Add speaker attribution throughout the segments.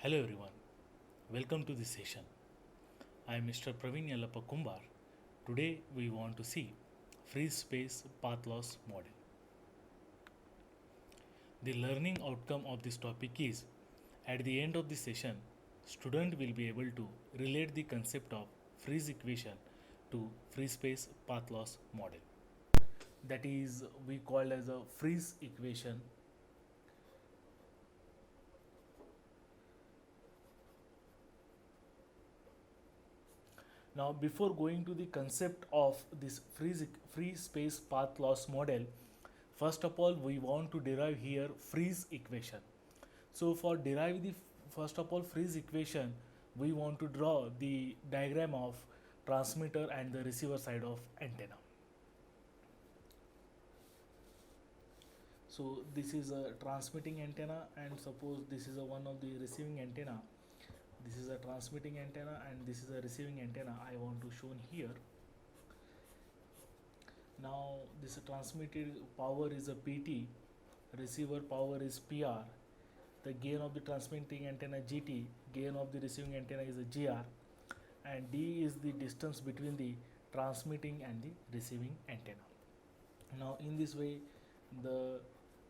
Speaker 1: Hello everyone, welcome to this session. I am Mr. Praveen Yallappa Kumbar. Today we want to see free space path loss model. The learning outcome of this topic is at the end of this session, student will be able to relate the concept of freeze equation to free space path loss model. That is we call as a freeze equation. Now, before going to the concept of this free space path loss model, first of all, we want to derive here freeze equation. So, for derive the first of all freeze equation, we want to draw the diagram of transmitter and the receiver side of antenna. So, this is a transmitting antenna, and suppose this is a one of the receiving antenna. This is a transmitting antenna and this is a receiving antenna I want to shown here. Now this transmitted power is a PT, receiver power is PR, the gain of the transmitting antenna GT, gain of the receiving antenna is a GR, and D is the distance between the transmitting and the receiving antenna. Now in this way the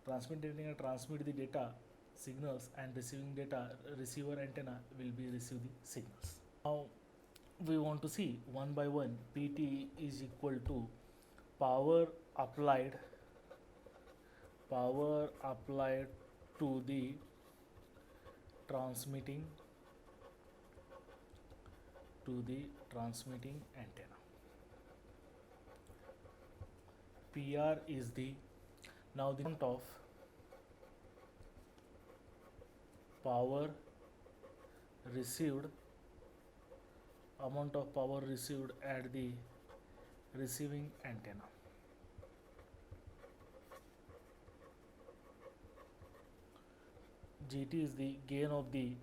Speaker 1: transmitting antenna transmit the data signals and receiving data receiver antenna will be receive the signals. Now we want to see one by one. PT is equal to power applied to the transmitting antenna. PR is the now the amount of power received at the receiving antenna. GT is the gain of the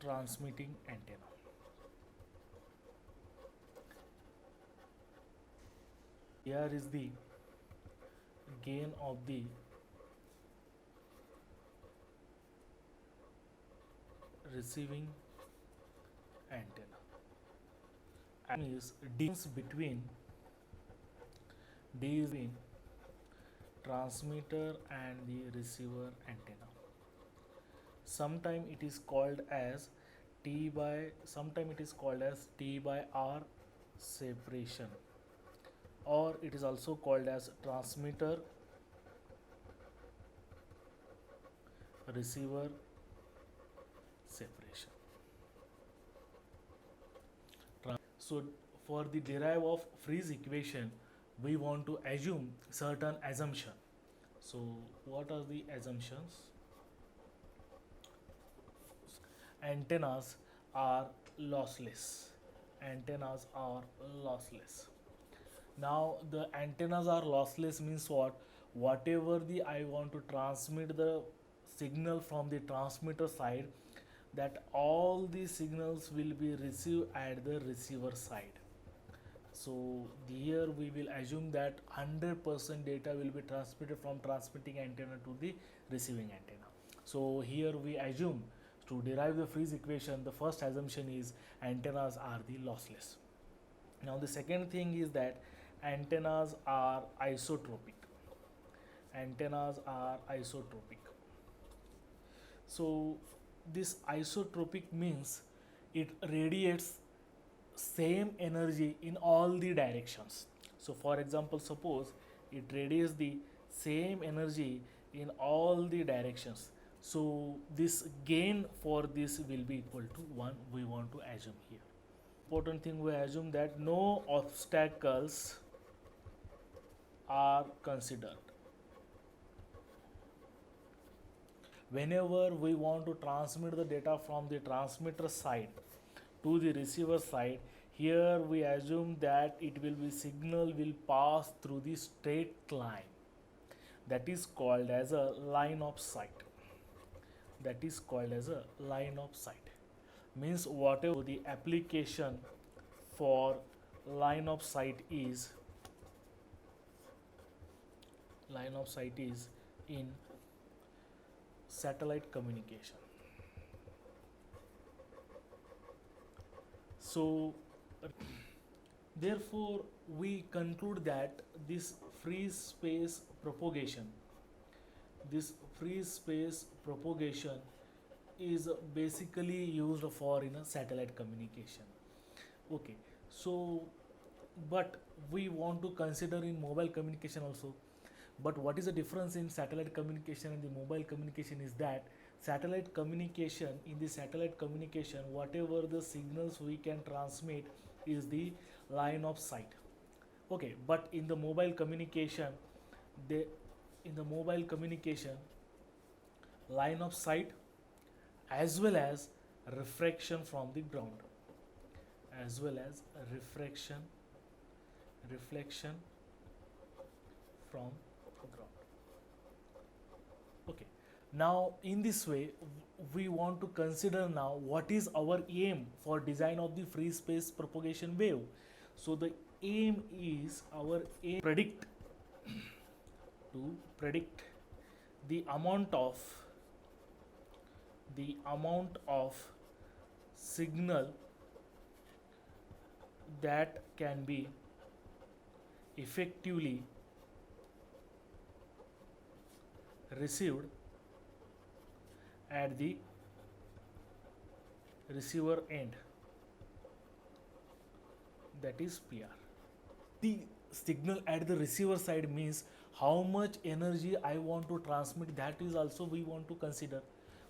Speaker 1: transmitting antenna. Here is the gain of the receiving antenna, and is difference between transmitter and the receiver antenna. Sometime it is called as T by R separation, or it is also called as transmitter receiver separation. So for the derive of freeze equation, we want to assume certain assumption. So what are the assumptions? Antennas are lossless. Now the antennas are lossless means what? Whatever the I want to transmit the signal from the transmitter side, that all the signals will be received at the receiver side. So here we will assume that 100% data will be transmitted from transmitting antenna to the receiving antenna. So here we assume to derive the freeze equation, the first assumption is antennas are the lossless. Now the second thing is that antennas are isotropic. So this isotropic means it radiates same energy in all the directions. So for example, suppose it radiates the same energy in all the directions. So this gain for this will be equal to 1, we want to assume here. Important thing, we assume that no obstacles are considered. Whenever we want to transmit the data from the transmitter side to the receiver side, here we assume that it will be signal will pass through the straight line, that is called as a line of sight. Means whatever the application for line of sight is in satellite communication. So therefore we conclude that this free space propagation this free space propagation is basically used for in a satellite communication. Okay, so but we want to consider in mobile communication also. But what is the difference in satellite communication and the mobile communication is that in the satellite communication, whatever the signals we can transmit is the line of sight. Okay, but in the mobile communication, they in the mobile communication, line of sight as well as refraction from the ground, as well as reflection from ground. Okay, now in this way we want to consider now what is our aim for design of the free space propagation wave. So the aim is our aim to predict the amount of signal that can be effectively received at the receiver end, that is PR. The signal at the receiver side means how much energy I want to transmit, that is also we want to consider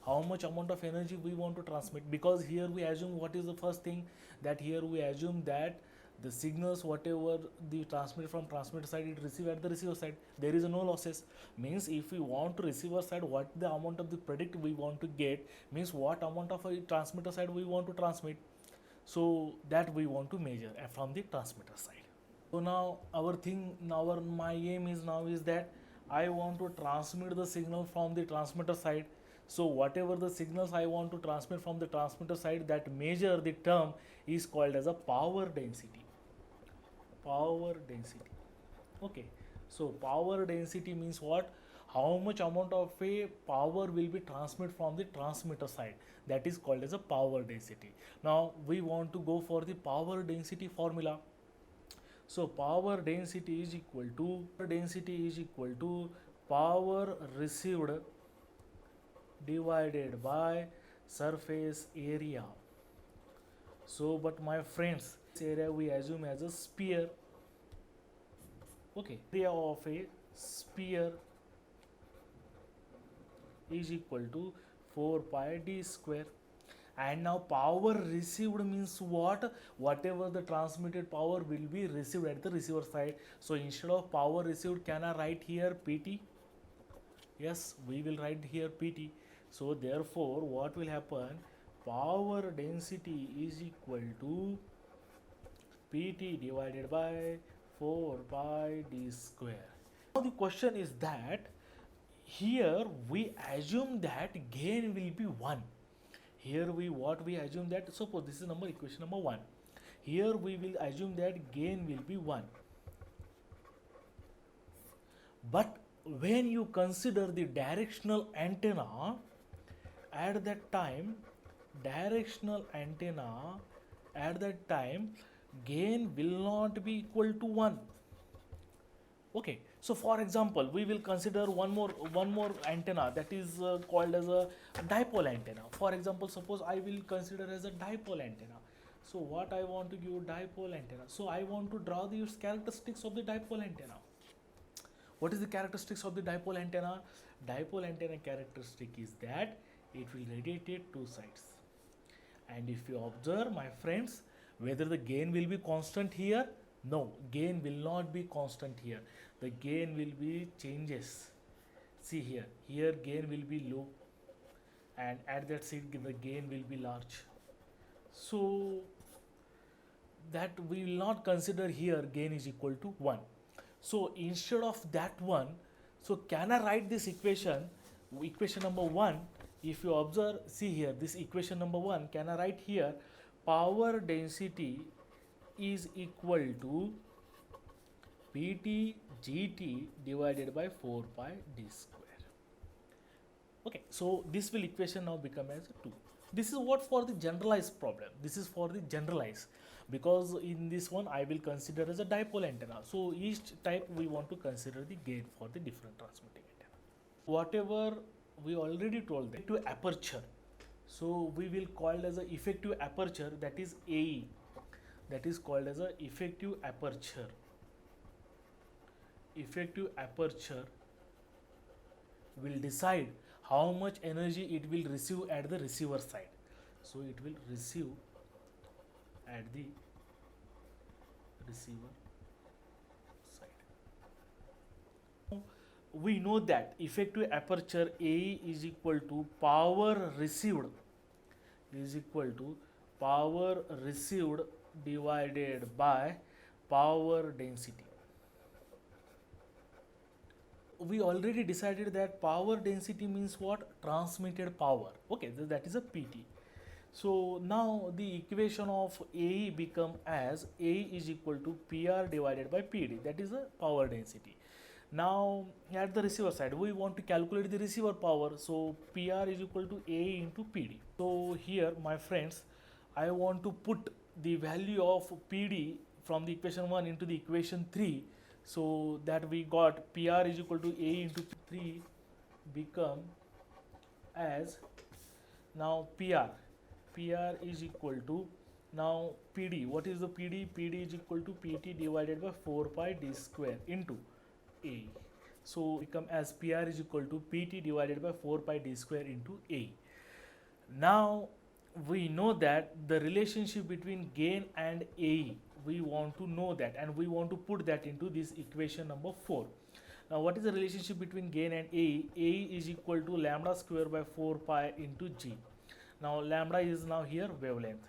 Speaker 1: how much amount of energy we want to transmit, because here we assume what is the first thing, that here we assume that the signals whatever the transmit from transmitter side it receive at the receiver side, there is no losses. Means if we want to receiver side, what the amount of the predict we want to get means what amount of a transmitter side we want to transmit, so that we want to measure from the transmitter side. So now my aim is that I want to transmit the signal from the transmitter side. So whatever the signals I want to transmit from the transmitter side, that measure the term is called as a power density. Okay, so power density means what? How much amount of a power will be transmitted from the transmitter side, that is called as a power density. Now we want to go for the power density formula. So power density is equal to power received divided by surface area. So but my friends, this area we assume as a sphere. Okay, area of a sphere is equal to 4 pi d square. And now power received means what? Whatever the transmitted power will be received at the receiver side. So instead of power received, can I write here PT? Yes, we will write here PT. So therefore what will happen? Power density is equal to PT divided by 4 pi d square. Now the question is that here we assume that gain will be 1. Here we assume that, suppose this is equation number 1. Here we will assume that gain will be 1. But when you consider the directional antenna, at that time gain will not be equal to 1. Okay, so for example we will consider one more antenna, that is called as a dipole antenna. For example, suppose I will consider as a dipole antenna. So what I want to give dipole antenna, so I want to draw the characteristics of the dipole antenna. What is the characteristics of the dipole antenna? Dipole antenna characteristic is that it will radiate at two sides. And if you observe, my friends, whether the gain will be constant here, no, gain will not be constant here. The gain will be changes. See here gain will be low, and at that side the gain will be large. So that we will not consider here gain is equal to 1. So instead of that one, so can I write this equation number 1? If you observe, see here, this equation number 1, can I write here power density is equal to PT GT divided by 4 pi d square. Okay, so this will equation now become as 2. This is what for the generalized problem. This is for the generalized, because in this one I will consider as a dipole antenna. So each type we want to consider the gain for the different transmitting antenna. Whatever we already told them to aperture. So we will call as a effective aperture, that is AE, that is called as a effective aperture. Effective aperture will decide how much energy it will receive at the receiver side. So it will receive at the receiver side. We know that effective aperture AE is equal to power received divided by power density. We already decided that power density means what? Transmitted power. Okay, that is a PT. So now the equation of AE become as AE is equal to PR divided by PD, that is a power density. Now at the receiver side we want to calculate the receiver power, so PR is equal to AE into PD. So here my friends, I want to put the value of PD from the equation 1 into the equation 3, so that we got PR is equal to A into 3 become as, now PR is equal to, now PD, what is the PD? PD is equal to PT divided by 4 pi d square into A. So become as PR is equal to PT divided by 4 pi d square into A. Now we know that the relationship between gain and AE, we want to know that, and we want to put that into this equation number 4. Now what is the relationship between gain and AE? AE is equal to lambda square by 4 pi into G. Now lambda is now here wavelength.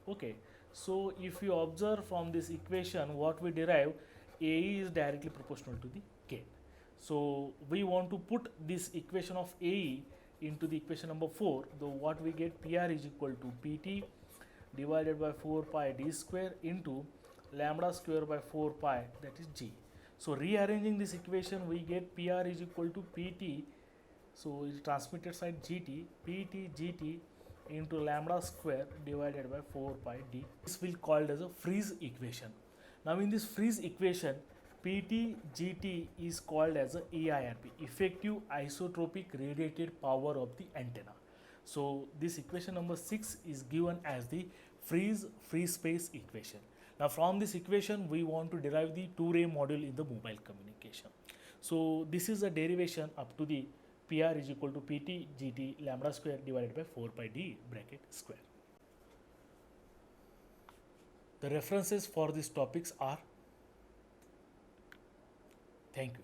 Speaker 1: Okay, so if you observe from this equation what we derive, AE is directly proportional to the gain. So we want to put this equation of AE into the equation number 4, though what we get, PR is equal to PT divided by 4 pi d square into lambda square by 4 pi, that is G. So rearranging this equation we get PR is equal to PT, so it's transmitted side GT, PT GT into lambda square divided by 4 pi d. This will called as a Friis equation. Now in this Friis equation, PT GT is called as a EIRP, effective isotropic radiated power of the antenna. So this equation number 6 is given as the Friis free space equation. Now from this equation we want to derive the two-ray module in the mobile communication. So this is a derivation up to the PR is equal to PT GT lambda square divided by 4 pi d bracket square. The references for these topics are, thank you.